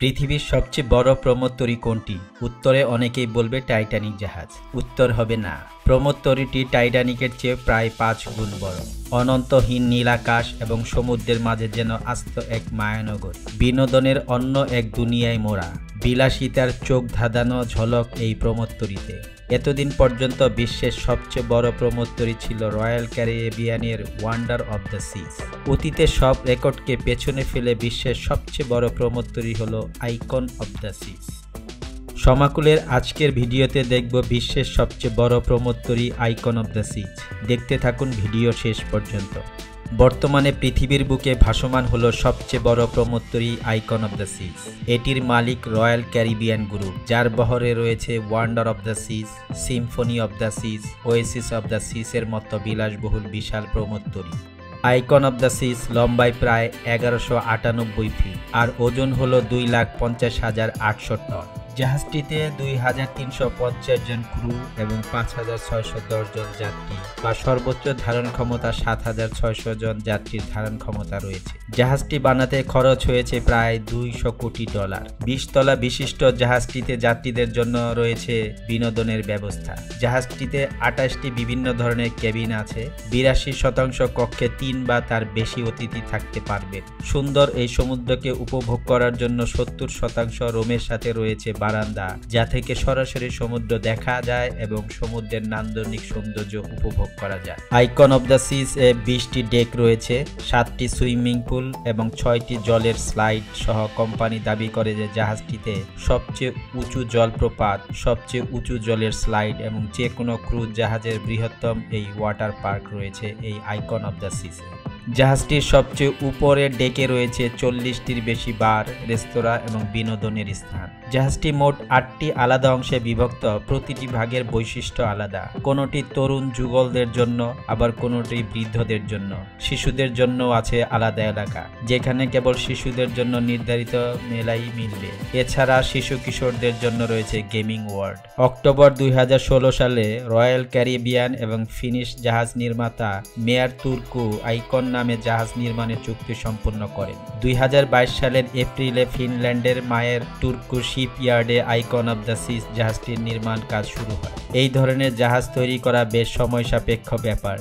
পৃথিবীর সবচেয়ে বড় প্রমোত্তরী কোনটি? উত্তরে অনেকেই বলবে টাইটানিক জাহাজ। উত্তর হবে না। প্রমোত্তরীটি টাইটানিকের চেয়ে প্রায় 5 গুণ বড়। অনন্তহীন নীল আকাশ এবং সমুদ্রের মাঝে যেন আস্ত এক মায়ানগর, বিনোদনের অন্য এক দুনিয়ায় মোড়া। বিলাসিতার চোখ ধাঁধানো ঝলক এই প্রমোত্তরীতে। এতদিন পর্যন্ত বিশ্বের সবচেয়ে বড় প্রমোত্তরী ছিল রয়্যাল ক্যারিবিয়ানের ওয়ান্ডার অব দ্য সিজ। অতীতের সব রেকর্ডকে পেছনে ফেলে বিশ্বের সবচেয়ে বড় প্রমোত্তরী হলো আইকন অব দ্য সিজ। সমাকুলের আজকের ভিডিওতে দেখব বিশ্বের সবচেয়ে বড় প্রমোত্তরী আইকন অব দ্য সিজ। দেখতে থাকুন ভিডিও শেষ পর্যন্ত। বর্তমানে পৃথিবীর বুকে ভাসমান হলো সবচেয়ে বড় প্রমোত্তরী আইকন অব দ্য সিজ। এটির মালিক রয়্যাল ক্যারিবিয়ান গ্রুপ, যার বহরে রয়েছে Wonder of the Seas, Symphony of the Seas, Oasis of the Seas এর মতো বিলাসবহুল বিশাল প্রমোত্তরী। আইকন অব দ্য সিজ লম্বায় প্রায় 1198 ফিট আর ওজন হলো 2,50,800 টন। জাহাজটিতে 2,350 জন ক্রু এবং 5,610 জন যাত্রী বা সর্বোচ্চ ধারণ ক্ষমতা 7,600 জন যাত্রীর ধারণ ক্ষমতা রয়েছে। জাহাজটি বানাতে খরচ হয়েছে প্রায় $200 কোটি। 20 তলা বিশিষ্ট জাহাজটিতে যাত্রীদের জন্য রয়েছে বিনোদনের ব্যবস্থা। জাহাজটিতে 28টি বিভিন্ন ধরনের কেবিন আছে। 82% কক্ষে 3 বা তার বেশি অতিথি থাকতে পারবে। সুন্দর এই সমুদ্রকে উপভোগ করার জন্য 70% রুমের সাথে রয়েছে বারান্দা, যা থেকে সরাসরি সমুদ্র দেখা যায় এবং সমুদ্রের নান্দনিক সৌন্দর্য উপভোগ করা যায়। আইকন অব দ্য সিজ এ 20টি ডেক রয়েছে, 7টি সুইমিং পুল এবং 6টি জলের স্লাইড সহ। কোম্পানি দাবি করে যে জাহাজটিতে সবচেয়ে উঁচু জলপ্রপাত, সবচেয়ে উঁচু জলের স্লাইড এবং যে কোনো ক্রুজ জাহাজের বৃহত্তম এই ওয়াটার পার্ক রয়েছে এই আইকন অব দ্য সিজে। জাহাজটির সবচেয়ে উপরের ডেকে রয়েছে 40টির বেশি বার, রেস্তোরাঁ এবং বিনোদনের স্থান। জাহাজটি মোট 8টি আলাদা অংশে বিভক্ত, প্রতিটি ভাগের বৈশিষ্ট্য আলাদা। কোনোটি তরুণ যুগলদের জন্য, আবার কোনোটি বৃদ্ধদের জন্য। শিশুদের জন্য আছে আলাদা এলাকা, যেখানে কেবল শিশুদের জন্য নির্ধারিত মেলাই মিলবে। এছাড়া শিশু কিশোরদের জন্য রয়েছে গেমিং ওয়ার্ল্ড। অক্টোবর 2016 সালে রয়্যাল ক্যারিবিয়ান এবং ফিনিশ জাহাজ নির্মাতা মেয়ার তুর্কু আইকন নামে জাহাজ নির্মাণের চুক্তি সম্পন্ন করেন। 2022 সালের এপ্রিলে ফিনল্যান্ডের মায়ের Turku শিপইয়ার্ডে icon of the Seas জাহাজটির নির্মাণ কাজ শুরু হয়। এই ধরনের জাহাজ তৈরি করা বেশ সময় সাপেক্ষ ব্যাপার,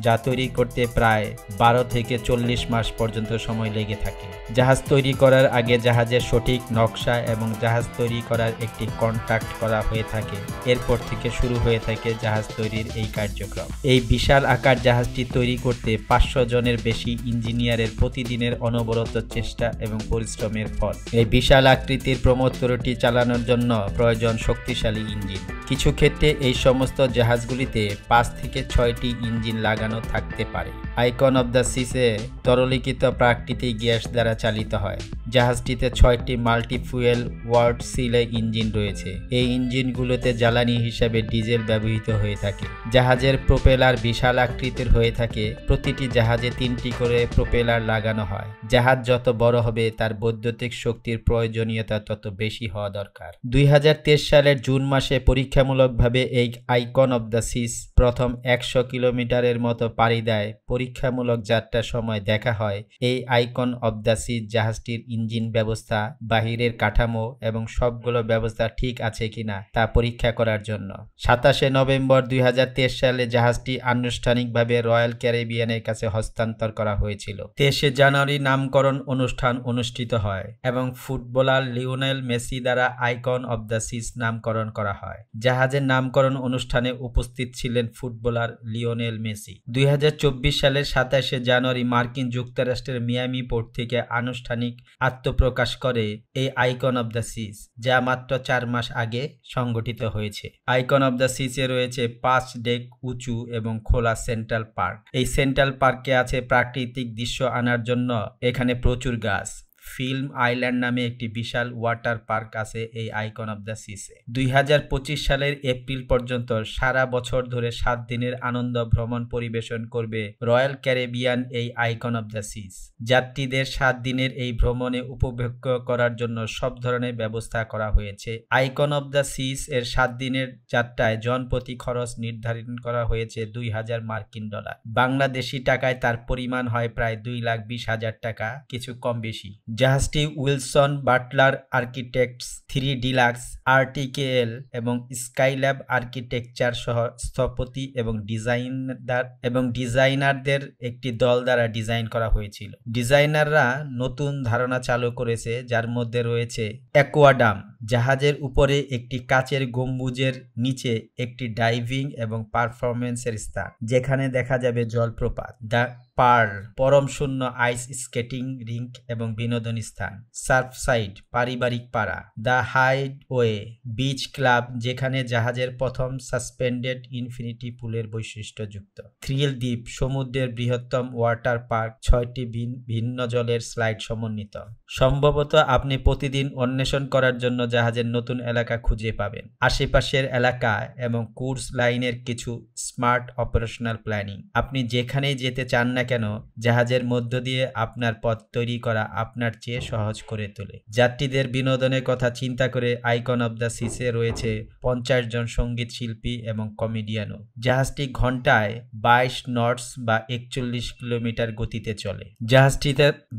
যা তৈরি করতে প্রায় 12 থেকে 40 মাস পর্যন্ত সময় লেগে থাকে। জাহাজ তৈরি করার আগে জাহাজের সঠিক নকশা এবং জাহাজ তৈরি করার একটি কন্ট্রাক্ট করা হয়ে থাকে। এরপর থেকে শুরু হয়ে থাকে জাহাজ তৈরির এই কার্যক্রম। এই বিশাল আকার জাহাজটি তৈরি করতে 500 জনের বেশি ইঞ্জিনিয়ারের প্রতিদিনের অনবরত চেষ্টা এবং পরিশ্রমের ফল। এই বিশাল আকৃতির প্রমোত্তরীটি চালানোর জন্য প্রয়োজন শক্তিশালী ইঞ্জিন। কিছু ক্ষেত্রে এই সমস্ত জাহাজগুলিতে 5 থেকে 6টি ইঞ্জিন লাগানো থাকতে পারে। আইকন অব দ্য সিজে তরলীকৃত প্রাকৃতিক গ্যাস দ্বারা চালিত হয়। জাহাজটিতে 6টি মাল্টি ফুয়েল ওয়ার্ড সিলে ইঞ্জিন রয়েছে। এই ইঞ্জিনগুলোতে জ্বালানি হিসাবে ডিজেল ব্যবহৃত হয়ে থাকে। জাহাজের প্রোপেলার বিশাল আকৃতির হয়ে থাকে। প্রতিটি জাহাজে 3টি করে প্রোপেলার লাগানো হয়। জাহাজ যত বড় হবে তার বৈদ্যুতিক শক্তির প্রয়োজনীয়তা তত বেশি হওয়া দরকার। 2023 সালের জুন মাসে পরীক্ষামূলকভাবে এই আইকন অব দ্য সিজ প্রথম 100 কিলোমিটারের মতো পাড়ি দেয়। পরীক্ষামূলক যাত্রার সময় দেখা হয় এই আইকন অব দ্য সিজ জাহাজটির ইঞ্জিন ব্যবস্থা, বাহিরের কাঠামো এবং সবগুলো ব্যবস্থা ঠিক আছে কিনা তা পরীক্ষা করার জন্য। 27 নভেম্বর 2023 সালে জাহাজটি আনুষ্ঠানিকভাবে রয়্যাল ক্যারিবিয়ানের কাছে হস্তান্তর করা হয়েছিল। 23 জানুয়ারি নামকরণ অনুষ্ঠান অনুষ্ঠিত হয় এবং ফুটবলার লিওনেল মেসি দ্বারা আইকন অব দ্য সিজ নামকরণ করা হয়। জাহাজের নামকরণ অনুষ্ঠানে উপস্থিত ছিলেন ফুটবলার লিওনেল মেসি। 2024 সালের 27 জানুয়ারি মার্কিন যুক্তরাষ্ট্রের মিয়ামি পোর্ট থেকে আনুষ্ঠানিক আত্মপ্রকাশ করে এই আইকন অব দ্য সিজ, যা মাত্র 4 মাস আগে সংগঠিত হয়েছে। আইকন অব দ্য সিজে রয়েছে 5 ডেক উঁচু এবং খোলা সেন্ট্রাল পার্ক। এই সেন্ট্রাল পার্কে আছে প্রাকৃতিক দৃশ্য আনার জন্য এখানে প্রচুর গাছ। ফিল্ম আইল্যান্ড নামে একটি বিশাল ওয়াটার পার্ক আছে এই আইকন অব দ্য সিজে। 2025 সালের এপ্রিল পর্যন্ত সারা বছর ধরে 7 দিনের আনন্দ ভ্রমণ পরিবেশন করবে রয়্যাল ক্যারিবিয়ান এই আইকন অব দ্য সিজ। যাত্রীদের 7 দিনের এই ভ্রমণে উপভোগ করার জন্য সব ধরনের ব্যবস্থা করা হয়েছে। আইকন অব দ্য সিজ এর 7 দিনের যাত্রায় জনপ্রতি খরচ নির্ধারণ করা হয়েছে $2,000 মার্কিন। বাংলাদেশি টাকায় তার পরিমাণ হয় প্রায় 2,20,000 টাকা, কিছু কম বেশি। জাহাজটি উইলসন বাটলার আর্কিটেক্টস 3 ডিলাক্স আরটিকেএল এবং স্কাইল্যাব আর্কিটেকচার সহ স্থপতি এবং ডিজাইনারদের একটি দল দ্বারা ডিজাইন করা হয়েছিল। ডিজাইনাররা নতুন ধারণা চালু করেছে, যার মধ্যে রয়েছে অ্যাকোয়াডাম, জাহাজের উপরে একটি কাচের গম্বুজের নিচে একটি ডাইভিং এবং পারফরমেন্সের স্থান যেখানে দেখা যাবে জলপ্রপাত, দ্য পার্ল পরম শূন্য আইস স্কেটিং রিঙ্ক এবং বিনোদনী স্থান, সার্ফসাইড পারিবারিক পাড়া, দ্য হাইডওয়ে বিচ ক্লাব যেখানে জাহাজের প্রথম সাসপেন্ডেড ইনফিনিটি পুলের বৈশিষ্ট্যযুক্ত, থ্রিল দ্বীপ সমুদ্রের বৃহত্তম ওয়াটার পার্ক, 6টি ভিন্ন জলের স্লাইড সমন্বিত। সম্ভবত আপনি প্রতিদিন অন্বেষণ করার জন্য জাহাজের নতুন এলাকা খুঁজে পাবেন, আশেপাশের এলাকা এবং কোর্স লাইনের কিছু স্মার্ট অপারেশনাল প্ল্যানিং। আপনি যেখানেই যেতে চান না কেন, জাহাজের মধ্য দিয়ে আপনার পথ তৈরি করা আপনার চেয়ে সহজ করে তোলে। যাত্রীদের বিনোদনের কথা চিন্তা করে আইকন অব দ্য সিসে রয়েছে 50 জন সঙ্গীত শিল্পী এবং কমেডিয়ানও। জাহাজটি ঘন্টায় 22 নটস বা 41 কিলোমিটার গতিতে চলে।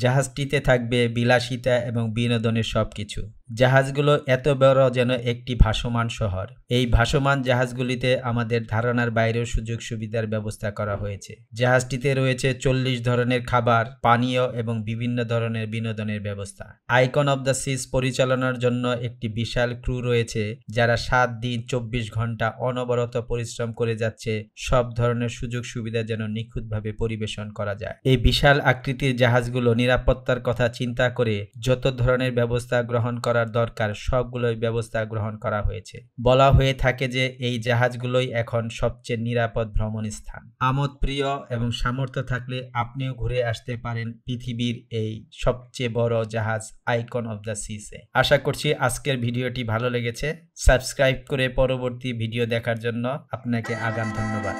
জাহাজটিতে থাকবে বিলাসিতা এবং বিনোদনের সবকিছু। জাহাজগুলো এত বড় যেন একটি ভাসমান শহর। এই ভাসমান জাহাজগুলিতে আমাদের ধারণার বাইরেও সুযোগ সুবিধার ব্যবস্থা করা হয়েছে। জাহাজটিতে রয়েছে 40 ধরনের খাবার, পানীয় এবং বিভিন্ন ধরনের বিনোদনের ব্যবস্থা। আইকন অব দ্য সিস পরিচালনার জন্য একটি বিশাল ক্রু রয়েছে, যারা 7 দিন 24 ঘন্টা অনবরত পরিশ্রম করে যাচ্ছে সব ধরনের সুযোগ সুবিধা যেন নিখুঁতভাবে পরিবেশন করা যায়। এই বিশাল আকৃতির জাহাজগুলো নিরাপত্তার কথা চিন্তা করে যত ধরনের ব্যবস্থা গ্রহণ করার দরকার সবগুলোই ব্যবস্থা গ্রহণ করা হয়েছে। বলা হয়ে থাকে যে এই জাহাজগুলোই এখন সবচেয়ে নিরাপদ ভ্রমণ স্থান। আমোদ প্রিয় এবং সামর্থ্য থাকলে আপনিও ঘুরে আসতে পারেন পৃথিবীর এই সবচেয়ে বড় জাহাজ আইকন অব দ্য সিসে। আশা করছি আজকের ভিডিওটি ভালো লেগেছে। সাবস্ক্রাইব করে পরবর্তী ভিডিও দেখার জন্য আপনাকে আগাম ধন্যবাদ।